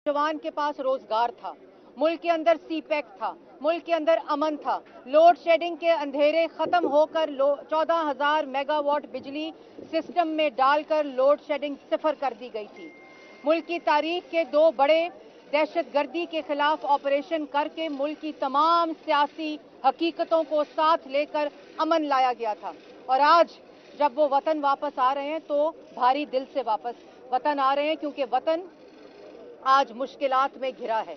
जवान के पास रोजगार था, मुल्क के अंदर सीपैक था, मुल्क के अंदर अमन था, लोड शेडिंग के अंधेरे खत्म होकर 14,000 मेगावाट बिजली सिस्टम में डालकर लोड शेडिंग सिफर कर दी गई थी। मुल्क की तारीख के दो बड़े दहशतगर्दी के खिलाफ ऑपरेशन करके मुल्क की तमाम सियासी हकीकतों को साथ लेकर अमन लाया गया था। और आज जब वो वतन वापस आ रहे हैं तो भारी दिल से वापस वतन आ रहे हैं, क्योंकि वतन आज मुश्किलात में घिरा है।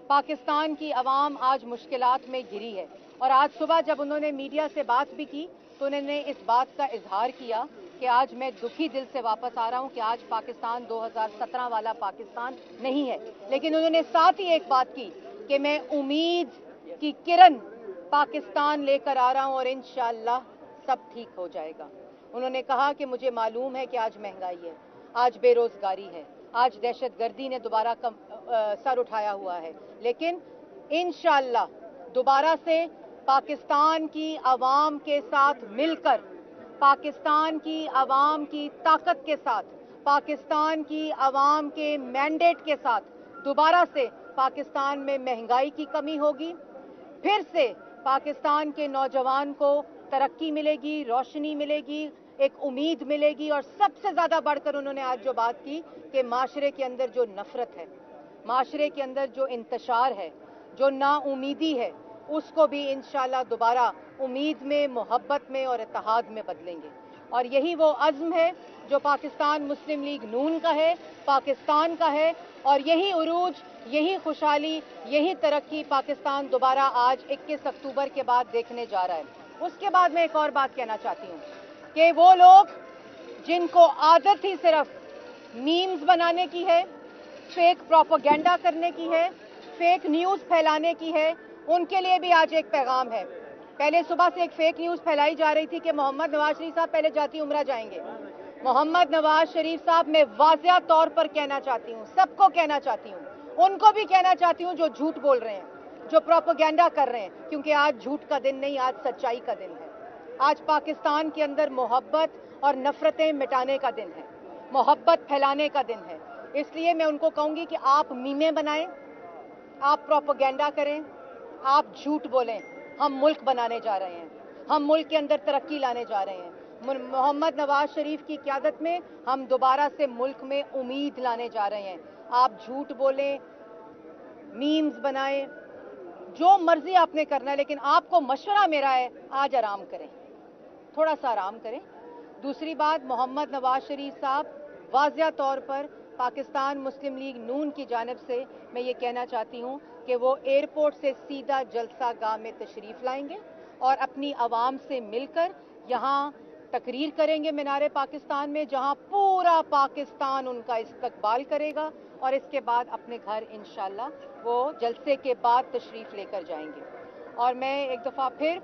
पाकिस्तान की आवाम आज मुश्किलात में घिरी है। और आज सुबह जब उन्होंने मीडिया से बात भी की तो उन्होंने इस बात का इजहार किया कि आज मैं दुखी दिल से वापस आ रहा हूं कि आज पाकिस्तान 2017 वाला पाकिस्तान नहीं है। लेकिन उन्होंने साथ ही एक बात की कि मैं उम्मीद की किरण पाकिस्तान लेकर आ रहा हूं और इंशाअल्लाह सब ठीक हो जाएगा। उन्होंने कहा कि मुझे मालूम है कि आज महंगाई है, आज बेरोजगारी है, आज दहशतगर्दी ने दोबारा सर उठाया हुआ है, लेकिन इंशाअल्लाह दोबारा से पाकिस्तान की आवाम के साथ मिलकर, पाकिस्तान की आवाम की ताकत के साथ, पाकिस्तान की आवाम के मैंडेट के साथ दोबारा से पाकिस्तान में महंगाई की कमी होगी, फिर से पाकिस्तान के नौजवान को तरक्की मिलेगी, रोशनी मिलेगी, एक उम्मीद मिलेगी। और सबसे ज्यादा बढ़कर उन्होंने आज जो बात की कि माशरे के अंदर जो नफरत है, माशरे के अंदर जो इंतशार है, जो नाउमीदी है, उसको भी इंशाअल्लाह दोबारा उम्मीद में, मोहब्बत में और इत्तेहाद में बदलेंगे। और यही वो अज़्म है जो पाकिस्तान मुस्लिम लीग नून का है, पाकिस्तान का है। और यही उरूज, यही खुशहाली, यही तरक्की पाकिस्तान दोबारा आज 21 अक्टूबर के बाद देखने जा रहा है। उसके बाद मैं एक और बात कहना चाहती हूँ कि वो लोग जिनको आदत ही सिर्फ मीम्स बनाने की है, फेक प्रोपेगेंडा करने की है, फेक न्यूज़ फैलाने की है, उनके लिए भी आज एक पैगाम है। पहले सुबह से एक फेक न्यूज़ फैलाई जा रही थी कि मोहम्मद नवाज शरीफ साहब पहले जाती उम्रा जाएंगे। मोहम्मद नवाज शरीफ साहब मैं वाज़िया तौर पर कहना चाहती हूँ, सबको कहना चाहती हूँ, उनको भी कहना चाहती हूँ जो झूठ बोल रहे हैं, जो प्रोपेगेंडा कर रहे हैं, क्योंकि आज झूठ का दिन नहीं, आज सच्चाई का दिन है। आज पाकिस्तान के अंदर मोहब्बत और नफरतें मिटाने का दिन है, मोहब्बत फैलाने का दिन है। इसलिए मैं उनको कहूंगी कि आप मीमें बनाएं, आप प्रोपेगेंडा करें, आप झूठ बोलें। हम मुल्क बनाने जा रहे हैं, हम मुल्क के अंदर तरक्की लाने जा रहे हैं। मोहम्मद नवाज शरीफ की क़यादत में हम दोबारा से मुल्क में उम्मीद लाने जा रहे हैं। आप झूठ बोलें, मीम्स बनाएं, जो मर्जी आपने करना है, लेकिन आपको मशवरा मेरा है आज आराम करें, थोड़ा सा आराम करें। दूसरी बात, मोहम्मद नवाज शरीफ साहब वाज़िया तौर पर पाकिस्तान मुस्लिम लीग नून की जानिब से मैं ये कहना चाहती हूँ कि वो एयरपोर्ट से सीधा जलसा गाह में तशरीफ़ लाएंगे और अपनी आवाम से मिलकर यहाँ तकरीर करेंगे मीनारे पाकिस्तान में, जहाँ पूरा पाकिस्तान उनका इस्तकबाल करेगा। और इसके बाद अपने घर इंशाअल्लाह वो जलसे के बाद तशरीफ़ लेकर जाएंगे। और मैं एक दफ़ा फिर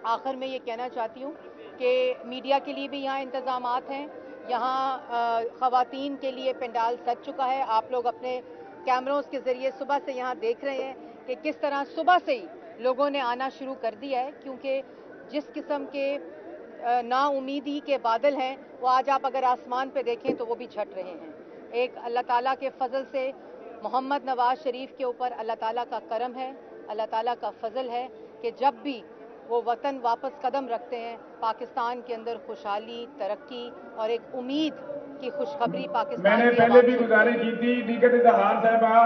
आखिर में ये कहना चाहती हूँ कि मीडिया के लिए भी यहाँ इंतज़ामात हैं, यहाँ ख़वातीन के लिए पंडाल सज चुका है। आप लोग अपने कैमरों के ज़रिए सुबह से यहाँ देख रहे हैं कि किस तरह सुबह से ही लोगों ने आना शुरू कर दिया है, क्योंकि जिस किस्म के नाउमीदी के बादल हैं वो आज आप अगर आसमान पे देखें तो वो भी छट रहे हैं। एक अल्लाह ताला के फ़ज़ल से मोहम्मद नवाज शरीफ के ऊपर अल्लाह ताला का करम है, अल्लाह ताला का फ़ज़ल है कि जब भी वो वतन वापस कदम रखते हैं, पाकिस्तान के अंदर खुशहाली, तरक्की और एक उम्मीद की खुशखबरी पाकिस्तान। मैंने पहले भी गुजारिश की थी डीके इज़हार साहबा,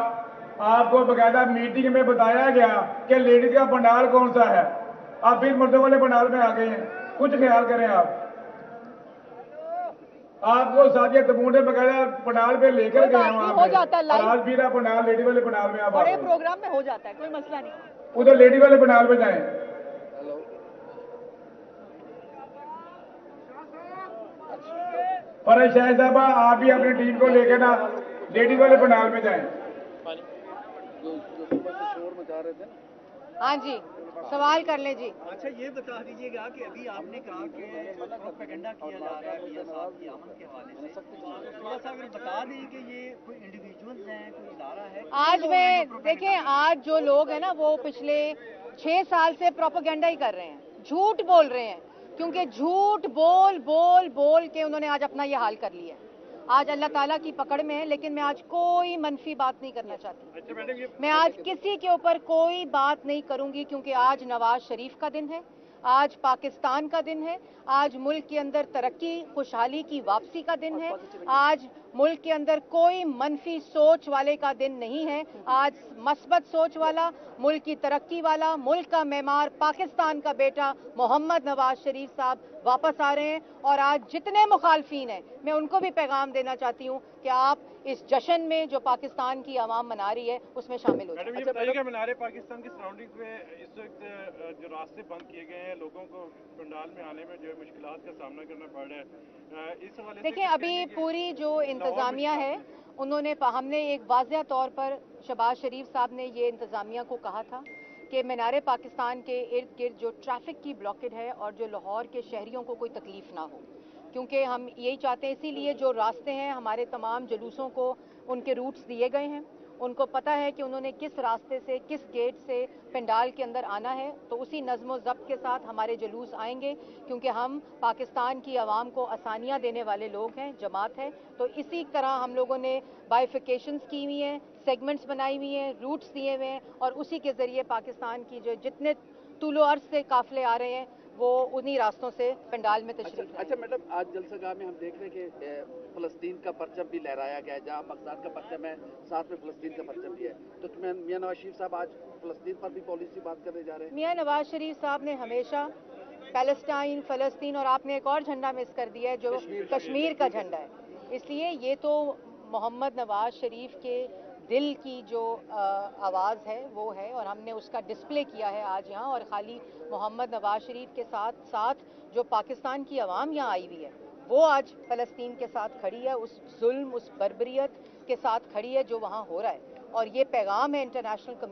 आपको बकायदा मीटिंग में बताया गया कि लेडीज का पंडाल कौन सा है, आप फिर मर्दों वाले पंडाल में आ गए हैं। कुछ ख्याल करें आप, आपको साजिया तबूने बकायदा पंडाल पे लेकर गए हैं, हो जाता है आज भी पंडाल लेडी वाले पंडाल में आप बड़े प्रोग्राम में हो जाता है, कोई मसला नहीं, उधर लेडी वाले पंडाल पे जाएं। पर शायद साहबा आप भी अपनी टीम को लेकर ना लेडी वाले पंडाल में जाएं। हाँ जी, सवाल कर ले जी। अच्छा ये बता दीजिएगा कि अभी आपने कहा कि प्रोपेगेंडा किया जा रहा है मियां साहब की अमन के हवाले से, थोड़ा सा अगर बता दें कि ये कोई इंडिविजुअल्स हैं, कोई इदारा है। आज में देखें, आज जो लोग हैं ना वो पिछले 6 साल से प्रोपेगेंडा ही कर रहे हैं, झूठ बोल रहे हैं, क्योंकि झूठ बोल बोल बोल के उन्होंने आज अपना ये हाल कर लिया है। आज अल्लाह ताला की पकड़ में है, लेकिन मैं आज कोई मनफी बात नहीं करना चाहती। मैं आज किसी के ऊपर कोई बात नहीं करूंगी, क्योंकि आज नवाज शरीफ का दिन है, आज पाकिस्तान का दिन है, आज मुल्क के अंदर तरक्की खुशहाली की वापसी का दिन है, आज मुल्क के अंदर कोई मनफी सोच वाले का दिन नहीं है। आज मस्बत सोच वाला, मुल्क की तरक्की वाला, मुल्क का मेमार, पाकिस्तान का बेटा मोहम्मद नवाज शरीफ साहब वापस आ रहे हैं। और आज जितने मुखालफीन हैं, मैं उनको भी पैगाम देना चाहती हूँ कि आप इस जश्न में जो पाकिस्तान की आवाम मना रही है उसमें शामिल हो जाए। मैडम, ये बताइए कि मीनार पाकिस्तान की सराउंडिंग में इस वक्त जो रास्ते बंद किए गए हैं, लोगों को पंडाल में आने में जो मुश्किलात का सामना करना पड़ रहा है, इस हवाले से देखिए, अभी पूरी जो इंतजामिया है उन्होंने हमने एक वाज़िया तौर पर शहबाज शरीफ साहब ने ये इंतजामिया को कहा था कि मीनार पाकिस्तान के इर्द गिर्द जो ट्रैफिक की ब्लॉकेज है और जो लाहौर के शहरियों को कोई तकलीफ ना हो, क्योंकि हम यही चाहते हैं। इसीलिए जो रास्ते हैं हमारे तमाम जुलूसों को उनके रूट्स दिए गए हैं, उनको पता है कि उन्होंने किस रास्ते से किस गेट से पंडाल के अंदर आना है, तो उसी नज़्म व ज़ब्त के साथ हमारे जुलूस आएंगे, क्योंकि हम पाकिस्तान की आवाम को आसानियाँ देने वाले लोग हैं, जमात है। तो इसी तरह हम लोगों ने बाइफिकेशंस की हुई हैं, सेगमेंट्स बनाई हुई हैं, रूट्स दिए हुए हैं, और उसी के ज़रिए पाकिस्तान की जो जितने तूलो अर्ज़ से काफ़िले आ रहे हैं वो उन्हीं रास्तों से पंडाल में तशरीफ लाएंगे। अच्छा मैडम, आज जलसागाह में हम देख रहे हैं कि फ़लस्तीन का परचम भी लहराया गया है, जहाँ बगदाद का परचम है साथ में फ़लस्तीन का परचम भी है। तो मियां नवाज शरीफ साहब आज फ़लस्तीन पर भी पॉलिसी बात करने जा रहे हैं। मियां नवाज शरीफ साहब ने हमेशा पैलेस्टाइन, फ़लस्तीन, और आपने एक और झंडा मिस कर दिया है जो कश्मीर का झंडा है। इसलिए ये तो मोहम्मद नवाज शरीफ के दिल की जो आवाज़ है वो है, और हमने उसका डिस्प्ले किया है आज यहाँ। और ख़ाली मोहम्मद नवाज शरीफ के साथ साथ जो पाकिस्तान की आवाम यहाँ आई हुई है वो आज फ़लस्तीन के साथ खड़ी है, उस जुल्म, उस बर्बरियत के साथ खड़ी है जो वहाँ हो रहा है। और ये पैगाम है इंटरनेशनल कम्युनिटी